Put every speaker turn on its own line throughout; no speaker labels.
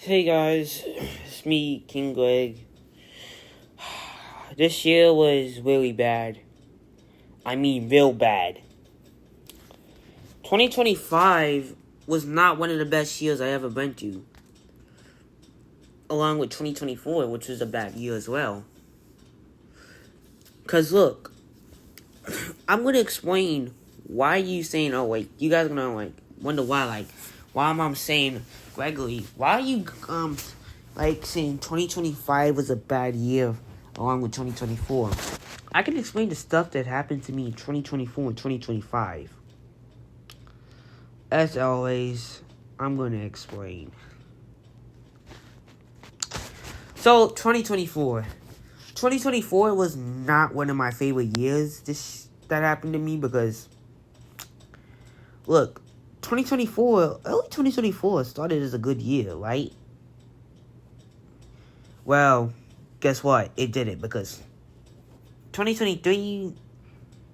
Hey guys, it's me, King Greg. This year was really bad. I mean, real bad. 2025 was not one of the best years I ever been to. Along with 2024, which was a bad year as well. Cause look, I'm gonna explain why you saying, oh wait, you guys are gonna wonder why I'm saying regularly, why are you saying 2025 was a bad year along with 2024. I can explain the stuff that happened to me in 2024 and 2025. As always, I'm gonna explain. So 2024 was not one of my favorite years that happened to me because look, early 2024 started as a good year, right? Well, guess what? It didn't, because 2023,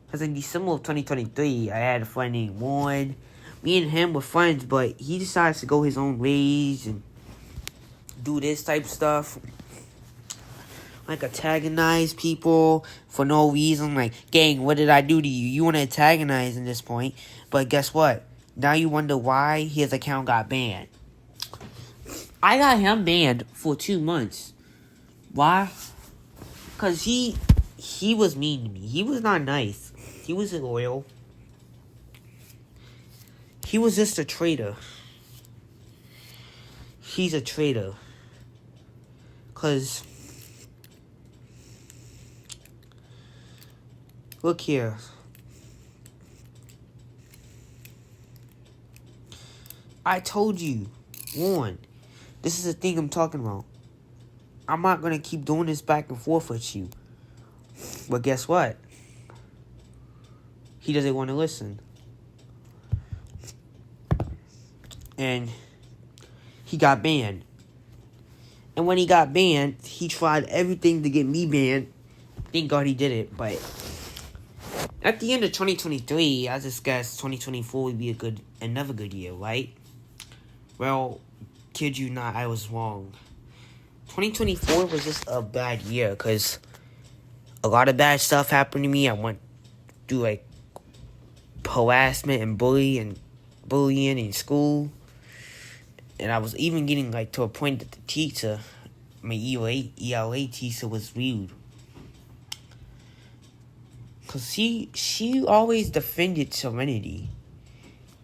because in December of 2023, I had a friend named Warren. Me and him were friends, but he decides to go his own ways and do this type of stuff. Like, antagonize people for no reason. Like, gang, what did I do to you? You want to antagonize in this point. But guess what? Now you wonder why his account got banned. I got him banned for 2 months. Why? Because he was mean to me. He was not nice. He wasn't loyal. He was just a traitor. He's a traitor. Because look here. I told you, Warren, this is the thing I'm talking about. I'm not going to keep doing this back and forth with you. But guess what? He doesn't want to listen. And he got banned. And when he got banned, he tried everything to get me banned. Thank God he did it. But at the end of 2023, I just guessed 2024 would be another good year, right? Well, kid you not, I was wrong. 2024 was just a bad year because a lot of bad stuff happened to me. I went through harassment and bullying in school. And I was even getting to a point that the teacher, my ELA teacher, was rude. Because she always defended Serenity.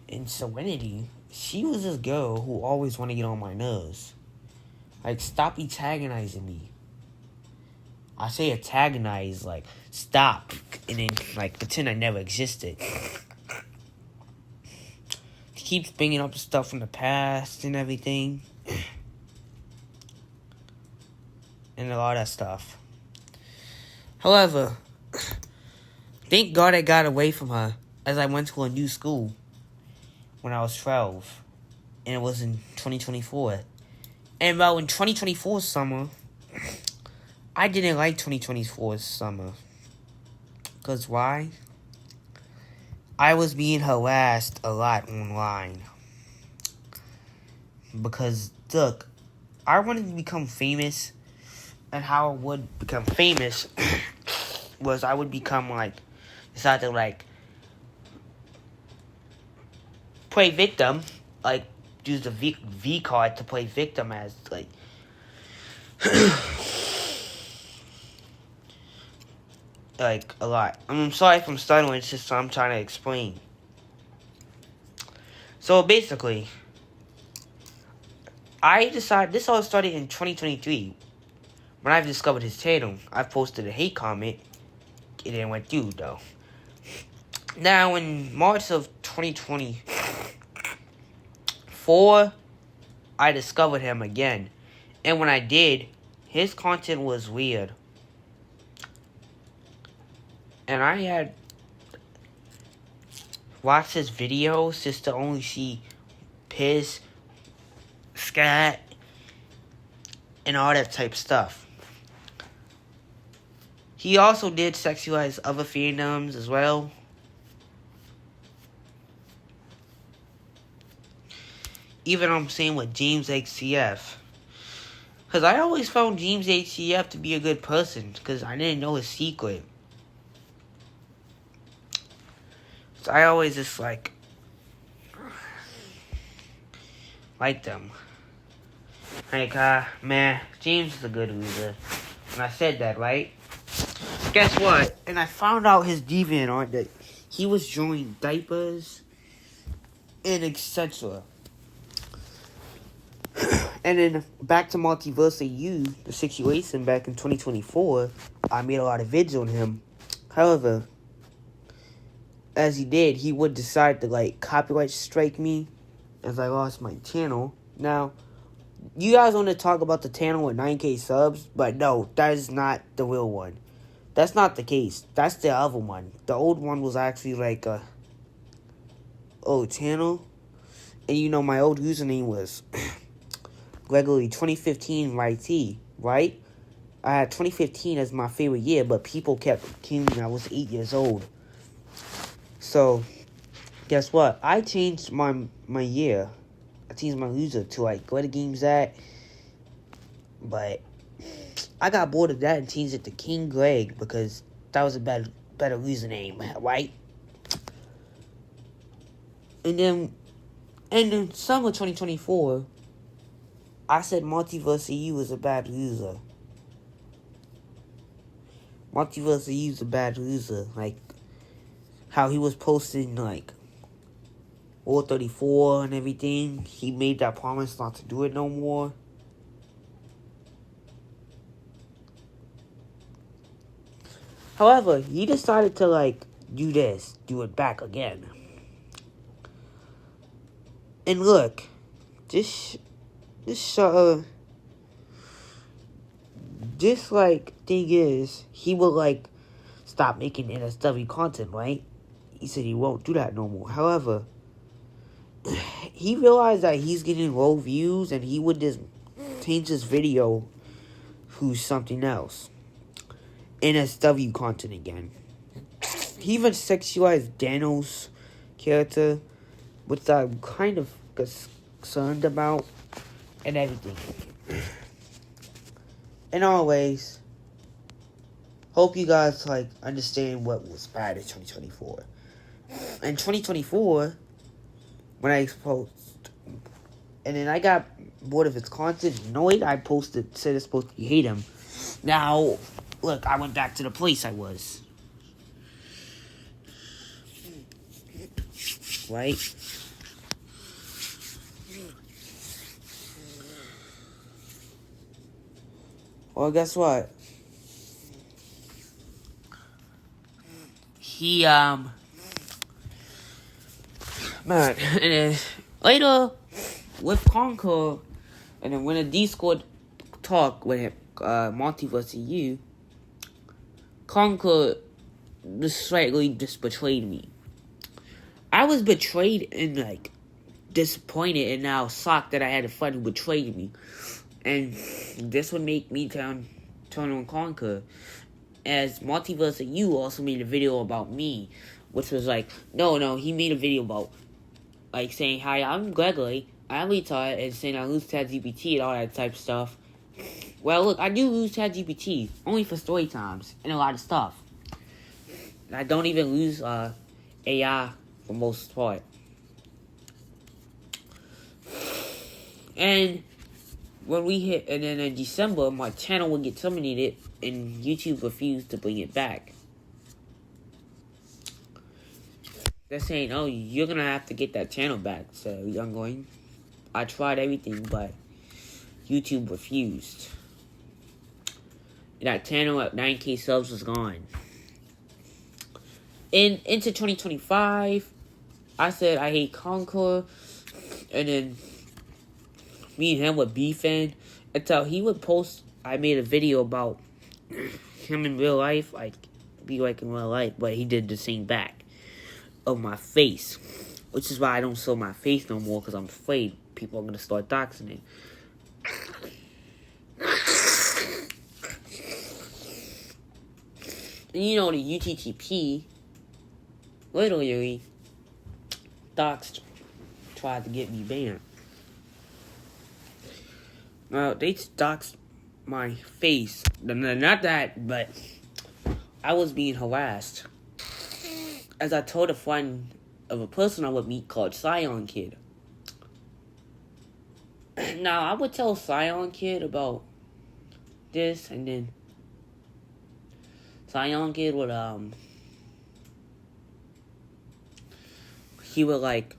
And Serenity, she was this girl who always wanted to get on my nerves. Stop antagonizing me. I say antagonize, stop. And then, pretend I never existed. She keeps bringing up stuff from the past and everything. And a lot of stuff. However, thank God I got away from her as I went to a new school when I was 12. And it was in 2024. And in 2024 summer, I didn't like 2024 summer. Because why? I was being harassed a lot online. Because, look, I wanted to become famous. And how I would become famous was I would become, decide to, play victim. Use the V card to play victim as, a lot. I'm sorry if I'm stuttering, it's just I'm trying to explain. So, basically, I decided, this all started in 2023. When I discovered his channel, I posted a hate comment. It didn't went through, though. Now, in March of 2024, I discovered him again. And when I did, his content was weird. And I had watched his videos just to only see piss, scat, and all that type of stuff. He also did sexualize other fandoms as well. Even I'm saying with James XCF. Because I always found James HCF to be a good person. Because I didn't know his secret. So I always just like them. Like, man, James is a good loser. And I said that, right? Guess what? And I found out his DeviantArt that he was drawing diapers and etc. And then back to Multiverse U, the situation back in 2024, I made a lot of vids on him. However, as he did, he would decide to like copyright strike me as I lost my channel. Now, you guys want to talk about the channel with 9K subs, but no, that is not the real one. That's not the case. That's the other one. The old one was actually like a old channel. And you know my old username was Gregory 2015 YT, right? I had 2015 as my favorite year, but people kept accusing me I was 8 years old. So, guess what? I changed my year. I changed my user to like where the game's at. But I got bored of that and changed it to King Greg because that was a better username, right? And then in summer 2024, I said Multiverse EU was a bad loser. Multiverse EU is a bad loser. Like, how he was posting, like, War 34 and everything. He made that promise not to do it no more. However, he decided to, like, do it back again. And look, this like thing is, he will like stop making NSW content, right? He said he won't do that no more. However, he realized that he's getting low views, and he would just change his video to something else. NSW content again. He even sexualized Daniel's character, which I'm kind of concerned about, and everything. And always, hope you guys like understand what was bad in 2024. In 2024, when I exposed, and then I got bored of his content, annoyed, I said it's supposed to hate him. Now, look, I went back to the place I was. Right? Well, guess what? He, man, and then later, with Conquer, and then when a Discord talk with him, Multiverse EU, Conquer just slightly just betrayed me. I was betrayed and, like, disappointed and now shocked that I had a friend who betrayed me. And this would make me turn on Conquer. As Multiverse EU also made a video about me, which was like, no, he made a video about, like, saying, hi, I'm Gregory, I'm retarded, and saying I lose ChatGPT and all that type of stuff. Well, look, I do lose ChatGPT, only for story times, and a lot of stuff. And I don't even lose, AI for most part. And when we hit, and then in December, my channel would get terminated, and YouTube refused to bring it back. They're saying, oh, you're gonna have to get that channel back. So I'm going, I tried everything, but YouTube refused. And that channel at 9K subs was gone. And into 2025, I said I hate Conquer, and then me and him were beefing until he would post. I made a video about him in real life, like be like in real life, but he did the same back of my face, which is why I don't show my face no more, because I'm afraid people are gonna start doxing it. And you know the UTTP literally doxed, tried to get me banned. They doxed my face. Not that, but I was being harassed. As I told a friend of a person I would meet called Scion Kid. Now, I would tell Scion Kid about this, and then Scion Kid would, he would, like,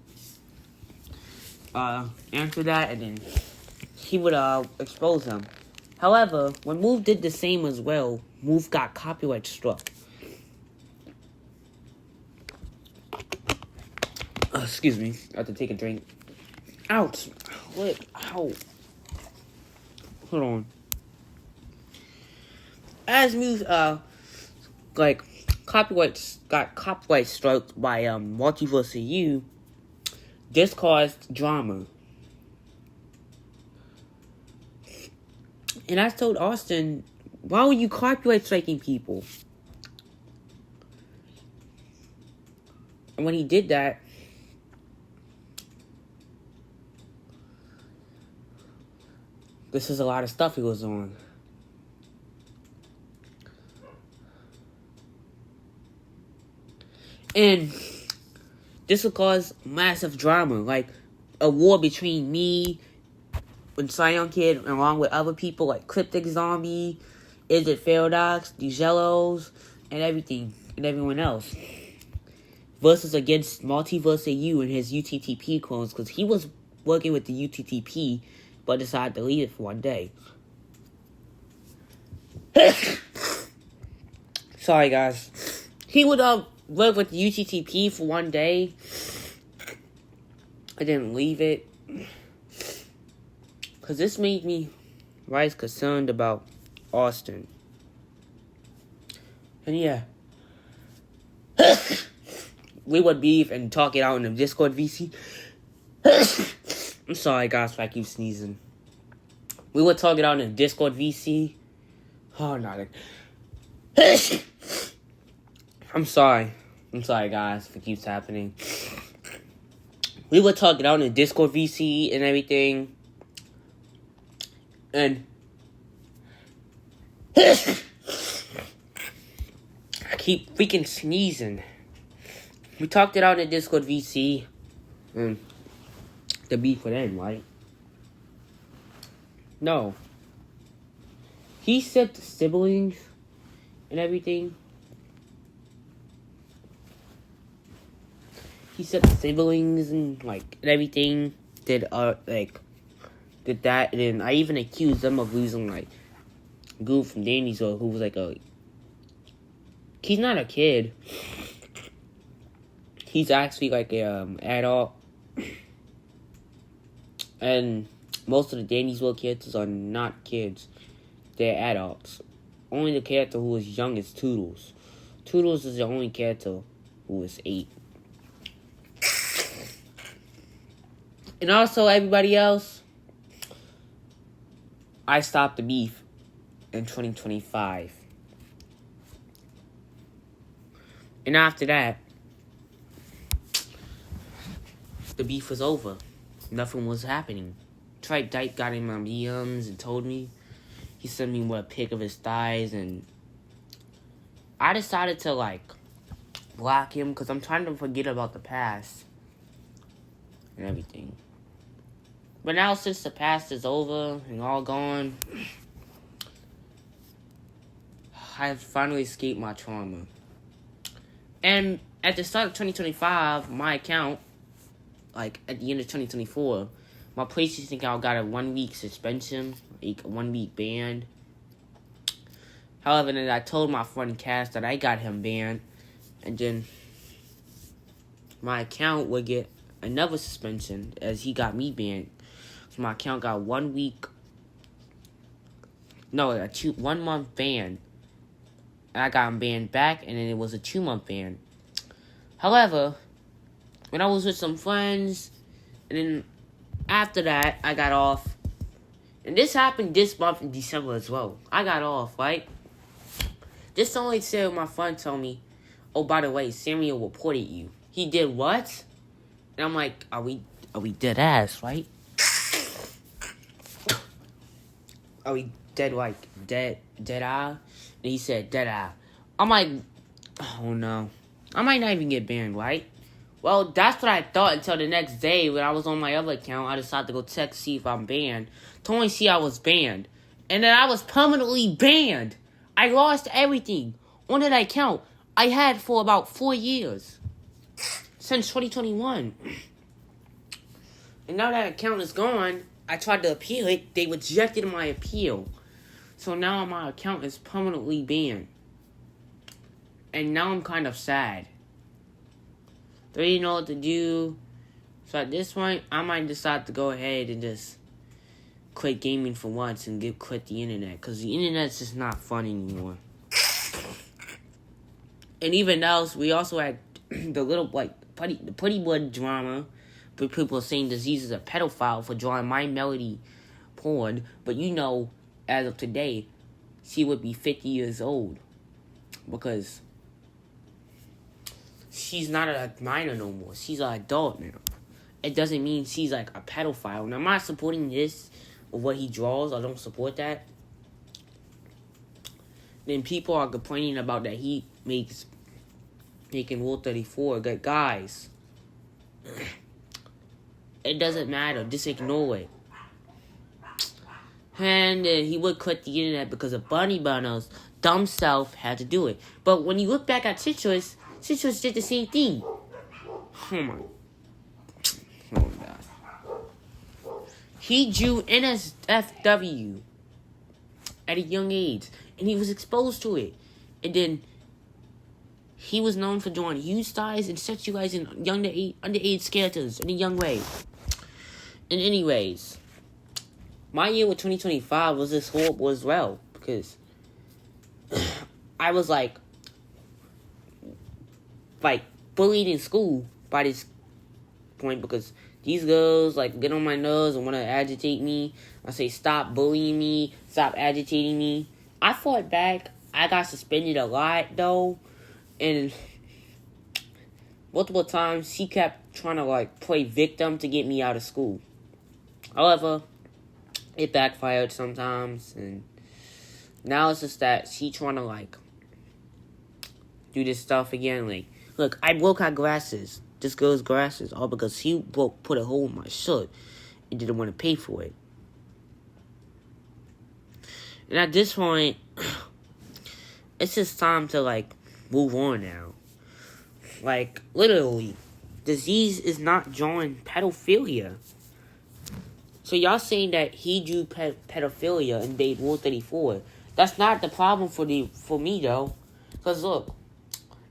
answer that, and then he would, expose him. However, when Move did the same as well, Move got copyright struck. Excuse me, I have to take a drink. Ouch! What? Ow! Hold on. As Move, got copyright struck by, Multiverse of You, this caused drama. And I told Austin, why were you copyright striking people? And when he did that, this is a lot of stuff he was on. And this will cause massive drama, like a war between me and Scion Kid, along with other people like Cryptic Zombie, Is It Paradox, DeJellos, and everything, and everyone else. Versus against Multiverse of You and his UTTP clones, because he was working with the UTTP, but decided to leave it for one day. Sorry, guys. He would work with the UTTP for one day. I didn't leave it. Because this made me rise concerned about Austin. And yeah. We would beef and talk it out in the Discord VC. I'm sorry, guys, if I keep sneezing. We would talk it out in the Discord VC. Oh, no. I'm sorry. I'm sorry, guys, if it keeps happening. We would talk it out in the Discord VC and everything. And I keep freaking sneezing. We talked it out in the Discord VC. And the beef would end, right? No. He said the siblings and everything. He said the siblings and everything did that, and then I even accused them of losing Goof from Danny's, who was he's not a kid. He's actually a adult, and most of the Danny's World characters are not kids; they're adults. Only the character who is young is Toodles. Toodles is the only character who is 8. And also, everybody else, I stopped the beef in 2025. And after that, the beef was over. Nothing was happening. Tripe Dyke got in my DMs and told me. He sent me a pic of his thighs, and I decided to, block him because I'm trying to forget about the past and everything. But now, since the past is over and all gone, I've finally escaped my trauma. And at the start of 2025, my account, at the end of 2024, my PlayStation account got a 1-week suspension, a 1-week ban. However, then I told my friend Cass that I got him banned, and then my account would get another suspension as he got me banned. So my account got 1 week, no, a 1 month ban. And I got him banned back, and then it was a 2-month ban. However, when I was with some friends, and then after that, I got off. And this happened this month in December as well. I got off, right? This only said my friend told me, oh, by the way, Samuel reported you. He did what? And I'm like, are we dead ass, right? are we dead eye? And he said dead eye. I'm like, oh no. I might not even get banned, right? Well, that's what I thought until the next day when I was on my other account. I decided to go check to see if I'm banned. To only see I was banned. And then I was permanently banned. I lost everything on that account I had for about 4 years. Since 2021. And now that account is gone, I tried to appeal it. They rejected my appeal. So now my account is permanently banned. And now I'm kind of sad. Don't even know what to do. So at this point, I might decide to go ahead and just quit gaming for once and quit the internet. Because the internet's just not fun anymore. And even else, we also had the little, the Putty Boy drama. But people are saying Disease is a pedophile for drawing My Melody porn. But you know, as of today, she would be 50 years old. Because she's not a minor no more. She's an adult now. It doesn't mean she's like a pedophile. And I'm not supporting this or what he draws. I don't support that. Then people are complaining about that he making Rule 34. Good guys. It doesn't matter. Just ignore it. And he would quit the internet because of Bunny Bunner's dumb self had to do it. But when you look back at Citrus did the same thing. Oh my God. He drew NSFW at a young age. And he was exposed to it. And then he was known for drawing huge thighs and sexualizing underage characters in a young way. And anyways, my year with 2025 was this horrible as well. Because I was like bullied in school by this point. Because these girls get on my nerves and want to agitate me. I say, stop bullying me. Stop agitating me. I fought back. I got suspended a lot though. And multiple times she kept trying to play victim to get me out of school. However, it backfired sometimes, and now it's just that she trying to do this stuff again. Look, I broke her glasses. This girl's glasses, all because she put a hole in my shirt and didn't want to pay for it. And at this point, it's just time to move on now. Literally, Disease is not drawing pedophilia. So y'all saying that he drew pedophilia and made Rule 34. That's not the problem for me though. Because look,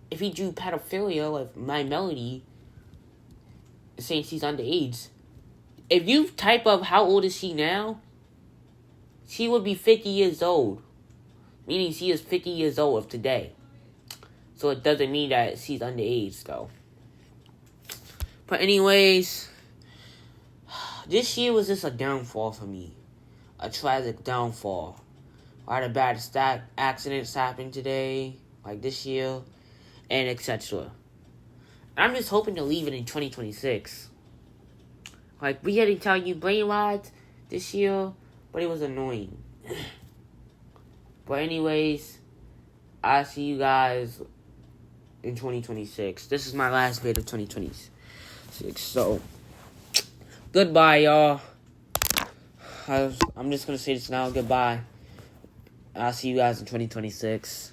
if he drew pedophilia like My Melody, saying she's underage, if you type up how old is she now, she would be 50 years old. Meaning she is 50 years old of today. So it doesn't mean that she's underage though. But anyways, this year was just a downfall for me. A tragic downfall. A lot of bad accidents happened today, this year, and etc. I'm just hoping to leave it in 2026. We had to tell you brain rot this year, but it was annoying. But anyways, I'll see you guys in 2026. This is my last vid of 2026, so goodbye, y'all. I'm just gonna say this now. Goodbye. I'll see you guys in 2026.